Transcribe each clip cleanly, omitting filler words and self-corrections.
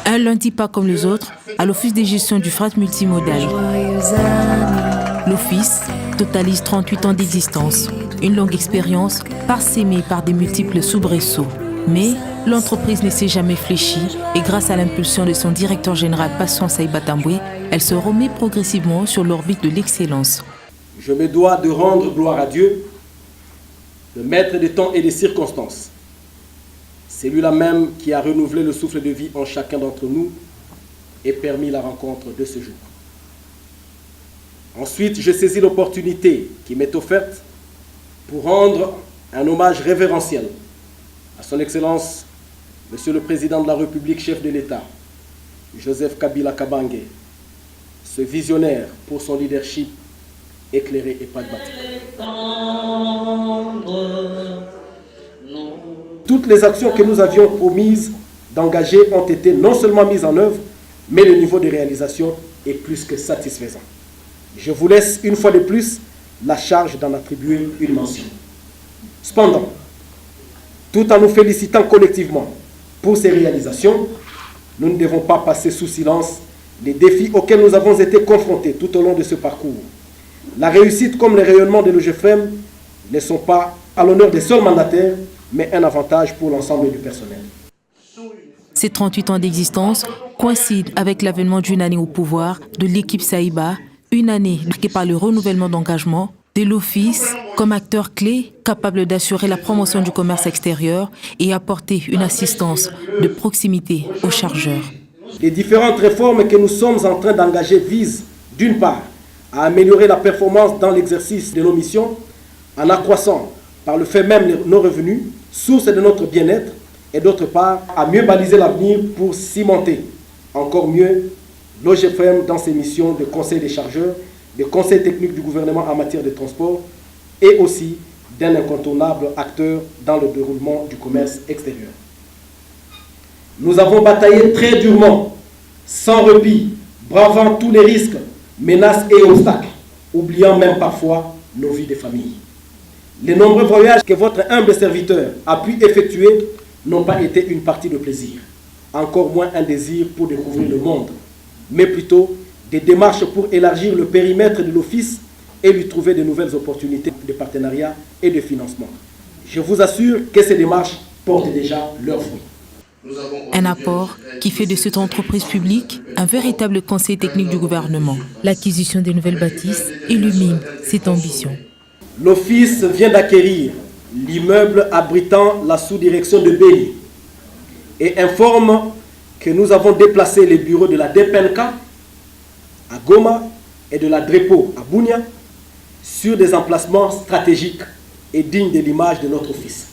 Un lundi pas comme les autres, à l'Office de gestion du fret multimodal. L'Office totalise 38 ans d'existence, une longue expérience parsemée par des multiples soubresauts. Mais l'entreprise ne s'est jamais fléchie et grâce à l'impulsion de son directeur général Patient Saïba Tamboué, elle se remet progressivement sur l'orbite de l'excellence. Je me dois de rendre gloire à Dieu, le maître des temps et des circonstances. C'est lui-là même qui a renouvelé le souffle de vie en chacun d'entre nous et permis la rencontre de ce jour. Ensuite, je saisis l'opportunité qui m'est offerte pour rendre un hommage révérentiel à son Excellence, Monsieur le Président de la République, chef de l'État, Joseph Kabila Kabange, ce visionnaire pour son leadership éclairé et pragmatique. Toutes les actions que nous avions promises d'engager ont été non seulement mises en œuvre, mais le niveau de réalisation est plus que satisfaisant. Je vous laisse une fois de plus la charge d'en attribuer une mention. Cependant, tout en nous félicitant collectivement pour ces réalisations, nous ne devons pas passer sous silence les défis auxquels nous avons été confrontés tout au long de ce parcours. La réussite comme le rayonnement de l'OGFM ne sont pas à l'honneur des seuls mandataires, mais un avantage pour l'ensemble du personnel. Ces 38 ans d'existence coïncident avec l'avènement d'une année au pouvoir de l'équipe Saïba, une année marquée par le renouvellement d'engagement de l'Office comme acteur clé capable d'assurer la promotion du commerce extérieur et apporter une assistance de proximité aux chargeurs. Les différentes réformes que nous sommes en train d'engager visent, d'une part, à améliorer la performance dans l'exercice de nos missions en accroissant par le fait même nos revenus, source de notre bien-être, et d'autre part, à mieux baliser l'avenir pour cimenter encore mieux l'OGFM dans ses missions de conseil des chargeurs, de conseil technique du gouvernement en matière de transport et aussi d'un incontournable acteur dans le déroulement du commerce extérieur. Nous avons bataillé très durement, sans répit, bravant tous les risques, menaces et obstacles, oubliant même parfois nos vies de famille. Les nombreux voyages que votre humble serviteur a pu effectuer n'ont pas été une partie de plaisir, encore moins un désir pour découvrir le monde, mais plutôt des démarches pour élargir le périmètre de l'Office et lui trouver de nouvelles opportunités de partenariat et de financement. Je vous assure que ces démarches portent déjà leurs fruits. Un apport qui fait de cette entreprise publique un véritable conseil technique du gouvernement. L'acquisition des nouvelles bâtisses illumine cette ambition. L'Office vient d'acquérir l'immeuble abritant la sous-direction de Béli et informe que nous avons déplacé les bureaux de la DPNK à Goma et de la DREPO à Bunia sur des emplacements stratégiques et dignes de l'image de notre office.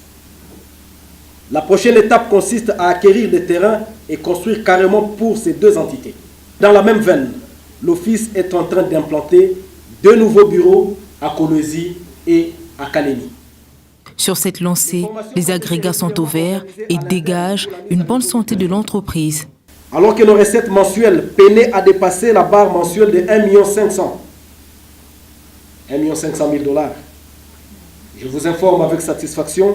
La prochaine étape consiste à acquérir des terrains et construire carrément pour ces deux entités. Dans la même veine, l'Office est en train d'implanter 2 nouveaux bureaux à Kolwezi et à Kalemi. Sur cette lancée, les agrégats sont au vert et dégagent une bonne santé de l'entreprise. Alors que nos recettes mensuelles peinaient à dépasser la barre mensuelle de 1,5 million $, je vous informe avec satisfaction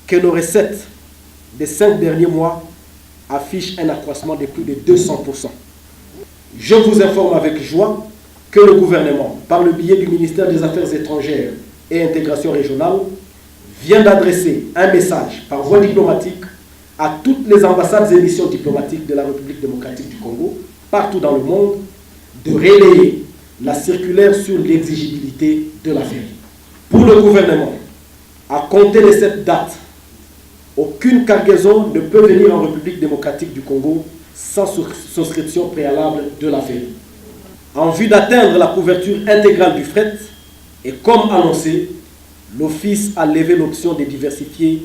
que nos recettes des 5 derniers mois affichent un accroissement de plus de 200%. Je vous informe avec joie que le gouvernement, par le biais du ministère des Affaires étrangères et intégration régionale, vient d'adresser un message par voie diplomatique à toutes les ambassades et missions diplomatiques de la République démocratique du Congo, partout dans le monde, de relayer la circulaire sur l'exigibilité de la ferry. Pour le gouvernement, à compter de cette date, aucune cargaison ne peut venir en République démocratique du Congo sans souscription préalable de la ferry. En vue d'atteindre la couverture intégrale du fret, et comme annoncé, l'Office a levé l'option de diversifier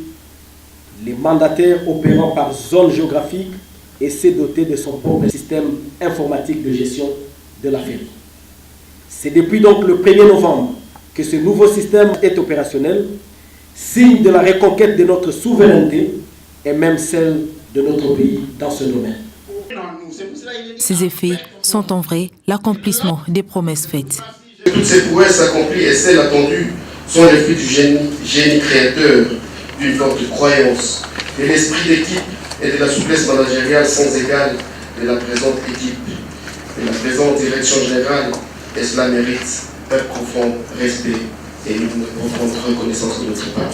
les mandataires opérant par zone géographique et s'est doté de son propre système informatique de gestion de la ferry. C'est depuis donc le 1er novembre que ce nouveau système est opérationnel, signe de la reconquête de notre souveraineté et même celle de notre pays dans ce domaine. Ces effets sont en vrai l'accomplissement des promesses faites. Toutes ces prouesses accomplies et celles attendues sont les fruits du génie créateur, d'une forte croyance, de l'esprit d'équipe et de la souplesse managériale sans égale de la présente équipe, de la présente direction générale, et cela mérite un profond respect et une profonde reconnaissance de notre part.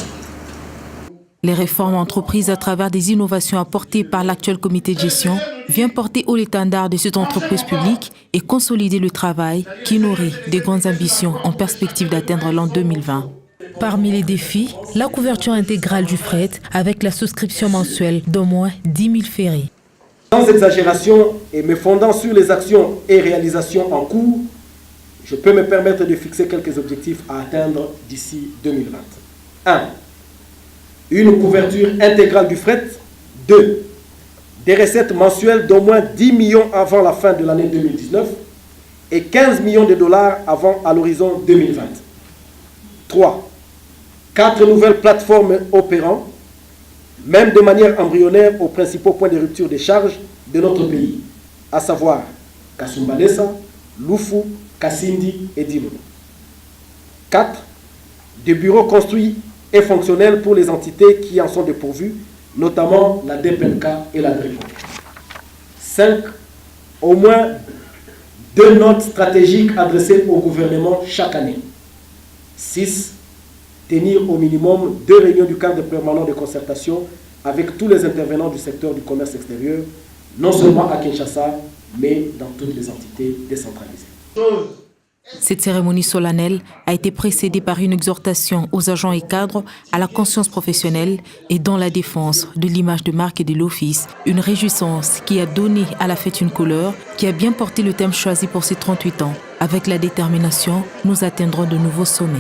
Les réformes entreprises à travers des innovations apportées par l'actuel comité de gestion viennent porter haut l'étendard de cette entreprise publique et consolider le travail qui nourrit des grandes ambitions en perspective d'atteindre l'an 2020. Parmi les défis, la couverture intégrale du fret avec la souscription mensuelle d'au moins 10 000 ferries. Sans exagération et me fondant sur les actions et réalisations en cours, je peux me permettre de fixer quelques objectifs à atteindre d'ici 2020. 1. Une couverture intégrale du fret. 2. Des recettes mensuelles d'au moins 10 millions avant la fin de l'année 2019 et 15 millions de dollars à l'horizon 2020. 3. 4 nouvelles plateformes opérant, même de manière embryonnaire, aux principaux points de rupture des charges de notre pays, à savoir Kasumbalesa, Lufu, Kasindi et Dilo. 4. Des bureaux construits et fonctionnels pour les entités qui en sont dépourvues, notamment la DPNK et la DRIPO. 5. Au moins 2 notes stratégiques adressées au gouvernement chaque année. 6. Tenir au minimum 2 réunions du cadre permanent de concertation avec tous les intervenants du secteur du commerce extérieur, non seulement à Kinshasa, mais dans toutes les entités décentralisées. Cette cérémonie solennelle a été précédée par une exhortation aux agents et cadres à la conscience professionnelle et dans la défense de l'image de marque et de l'office. Une réjouissance qui a donné à la fête une couleur, qui a bien porté le thème choisi pour ses 38 ans. Avec la détermination, nous atteindrons de nouveaux sommets.